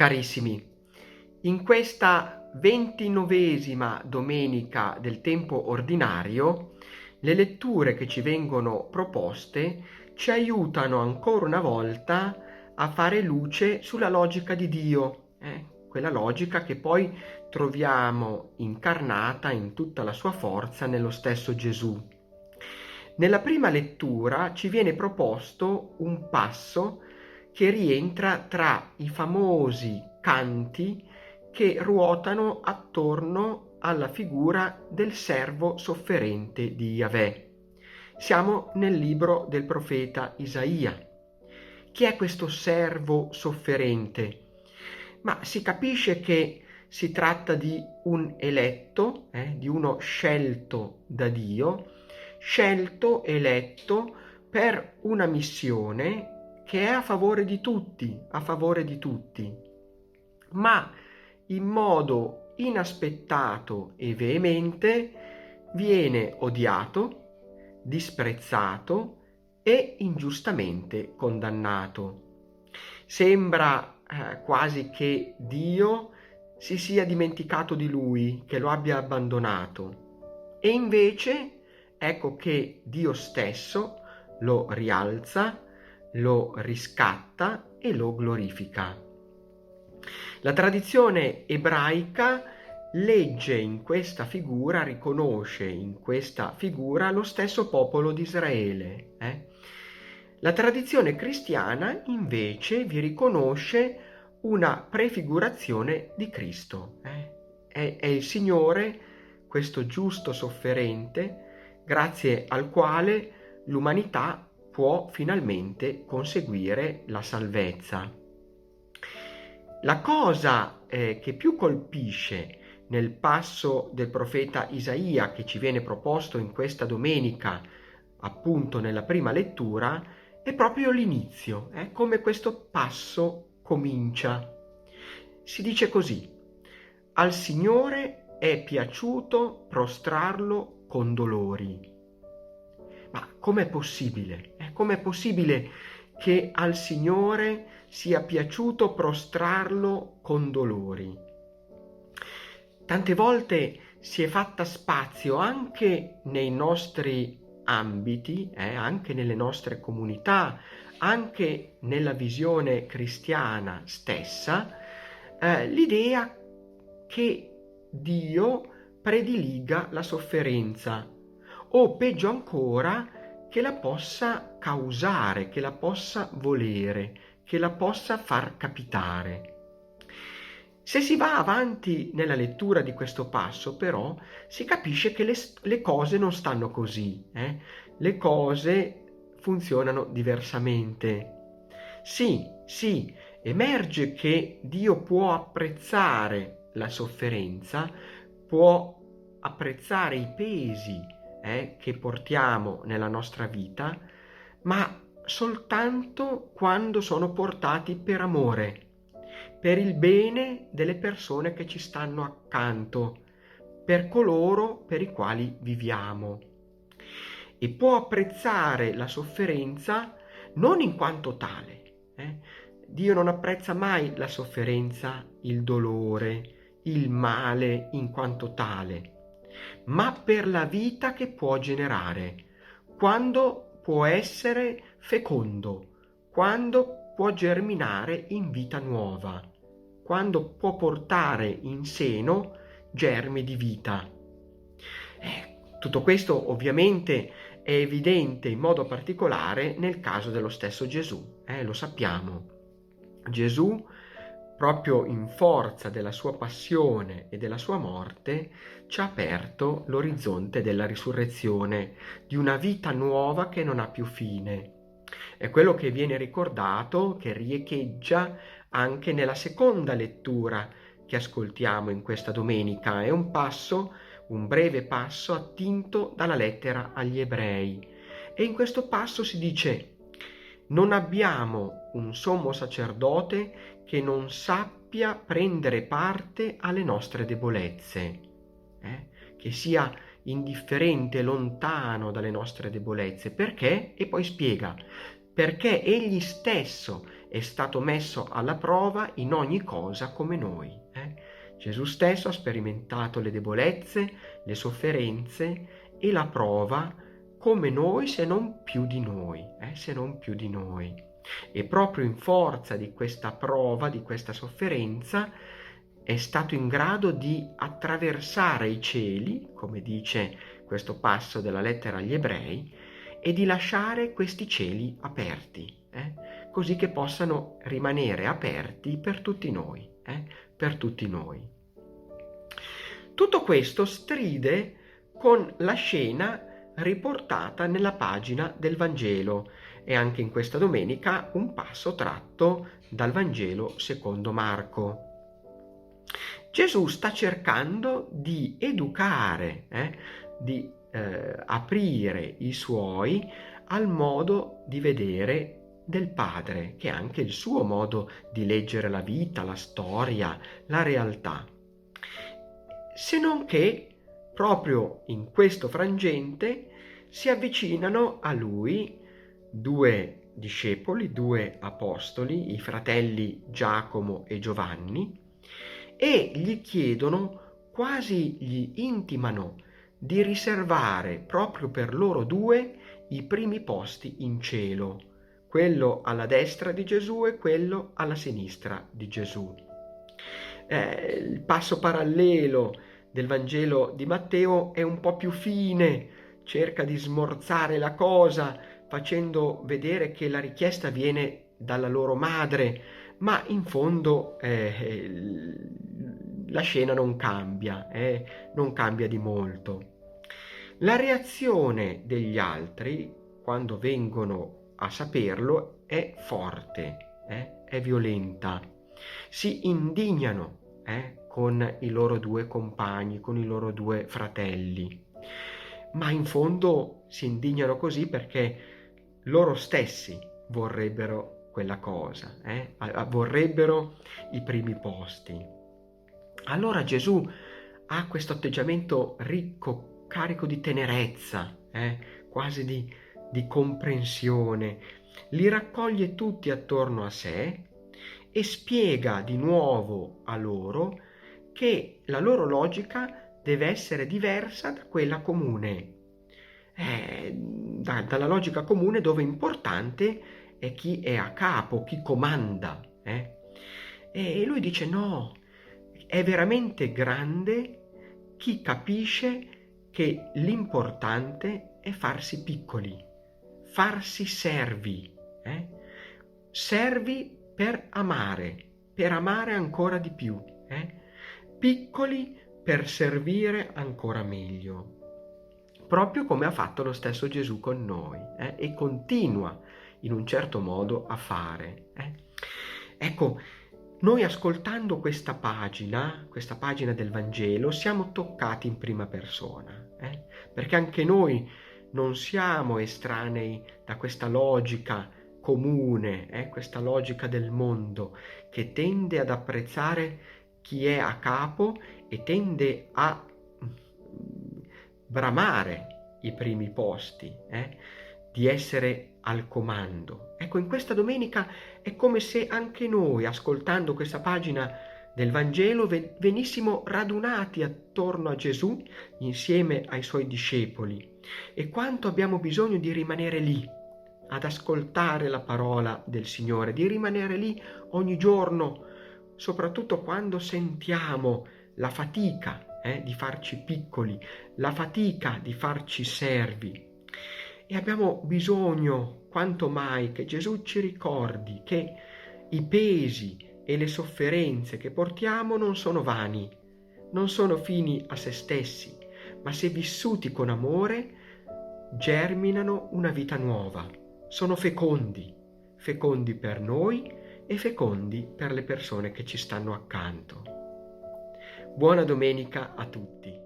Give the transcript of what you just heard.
Carissimi, in questa 29ª domenica del tempo ordinario, le letture che ci vengono proposte ci aiutano ancora una volta a fare luce sulla logica di Dio, quella logica che poi troviamo incarnata in tutta la sua forza nello stesso Gesù. Nella prima lettura ci viene proposto un passo che rientra tra i famosi canti che ruotano attorno alla figura del servo sofferente di Yahweh. Siamo nel libro del profeta Isaia. Chi è questo servo sofferente? Ma si capisce che si tratta di un eletto, di uno scelto da Dio, scelto, eletto per una missione che è a favore di tutti, ma in modo inaspettato e veemente viene odiato, disprezzato e ingiustamente condannato. Sembra quasi che Dio si sia dimenticato di lui, che lo abbia abbandonato. E invece ecco che Dio stesso lo rialza, lo riscatta e lo glorifica. La tradizione ebraica legge in questa figura, riconosce in questa figura lo stesso popolo di Israele. La tradizione cristiana invece vi riconosce una prefigurazione di Cristo. È il Signore, questo giusto sofferente, grazie al quale l'umanità può finalmente conseguire la salvezza. La cosa che più colpisce nel passo del profeta Isaia che ci viene proposto in questa domenica, appunto nella prima lettura, è proprio l'inizio, come questo passo comincia. Si dice così: al Signore è piaciuto prostrarlo con dolori. Ma com'è possibile? Com'è possibile che al Signore sia piaciuto prostrarlo con dolori? Tante volte si è fatta spazio anche nei nostri ambiti, anche nelle nostre comunità, anche nella visione cristiana stessa, l'idea che Dio prediliga la sofferenza o peggio ancora che la possa causare, che la possa volere, che la possa far capitare. Se si va avanti nella lettura di questo passo, però, si capisce che le cose non stanno così. Le cose funzionano diversamente. Sì, emerge che Dio può apprezzare la sofferenza, può apprezzare i pesi che portiamo nella nostra vita, ma soltanto quando sono portati per amore, per il bene delle persone che ci stanno accanto, per coloro per i quali viviamo. E può apprezzare la sofferenza non in quanto tale. Dio non apprezza mai la sofferenza, il dolore, il male in quanto tale, ma per la vita che può generare, quando può essere fecondo, quando può germinare in vita nuova, quando può portare in seno germi di vita. Tutto questo ovviamente è evidente in modo particolare nel caso dello stesso Gesù, lo sappiamo. Gesù, proprio in forza della sua passione e della sua morte, ci ha aperto l'orizzonte della risurrezione, di una vita nuova che non ha più fine. È quello che viene ricordato, che riecheggia anche nella seconda lettura che ascoltiamo in questa domenica. È un breve passo attinto dalla lettera agli Ebrei. E in questo passo si dice: non abbiamo un sommo sacerdote che non sappia prendere parte alle nostre debolezze, che sia indifferente, lontano dalle nostre debolezze. Perché? E poi spiega: perché egli stesso è stato messo alla prova in ogni cosa come noi. Gesù stesso ha sperimentato le debolezze, le sofferenze e la prova come noi, se non più di noi, se non più di noi. E proprio in forza di questa prova, di questa sofferenza, è stato in grado di attraversare i cieli, come dice questo passo della lettera agli Ebrei, e di lasciare questi cieli aperti, così che possano rimanere aperti per tutti noi, per tutti noi. Tutto questo stride con la scena riportata nella pagina del Vangelo e anche in questa domenica un passo tratto dal Vangelo secondo Marco. Gesù sta cercando di educare, di aprire i suoi al modo di vedere del Padre, che è anche il suo modo di leggere la vita, la storia, la realtà. Se non che proprio in questo frangente si avvicinano a lui due discepoli, due apostoli, i fratelli Giacomo e Giovanni, e gli chiedono, quasi gli intimano, di riservare proprio per loro due i primi posti in cielo, quello alla destra di Gesù e quello alla sinistra di Gesù. Il passo parallelo del Vangelo di Matteo è un po' più fine, cerca di smorzare la cosa facendo vedere che la richiesta viene dalla loro madre, ma in fondo la scena non cambia di molto. La reazione degli altri, quando vengono a saperlo, è forte, è violenta. Si indignano con i loro due compagni, con i loro due fratelli, ma in fondo si indignano così perché loro stessi vorrebbero quella cosa, vorrebbero i primi posti. Allora Gesù ha questo atteggiamento ricco, carico di tenerezza, quasi di comprensione, li raccoglie tutti attorno a sé e spiega di nuovo a loro che la loro logica deve essere diversa da quella comune, dalla logica comune dove importante è chi è a capo, chi comanda. E lui dice no, è veramente grande chi capisce che l'importante è farsi piccoli, farsi servi, servi per amare ancora di più, piccoli per servire ancora meglio, proprio come ha fatto lo stesso Gesù con noi, e continua in un certo modo a fare. Ecco, noi ascoltando questa pagina del Vangelo, siamo toccati in prima persona, perché anche noi non siamo estranei da questa logica comune, questa logica del mondo che tende ad apprezzare chi è a capo e tende a bramare i primi posti, di essere al comando. Ecco, in questa domenica è come se anche noi, ascoltando questa pagina del Vangelo, venissimo radunati attorno a Gesù insieme ai suoi discepoli. E quanto abbiamo bisogno di rimanere lì, ad ascoltare la parola del Signore, di rimanere lì ogni giorno, soprattutto quando sentiamo la fatica di farci piccoli, la fatica di farci servi. E abbiamo bisogno, quanto mai, che Gesù ci ricordi che i pesi e le sofferenze che portiamo non sono vani, non sono fini a se stessi, ma se vissuti con amore, germinano una vita nuova. Sono fecondi, fecondi per noi e fecondi per le persone che ci stanno accanto. Buona domenica a tutti.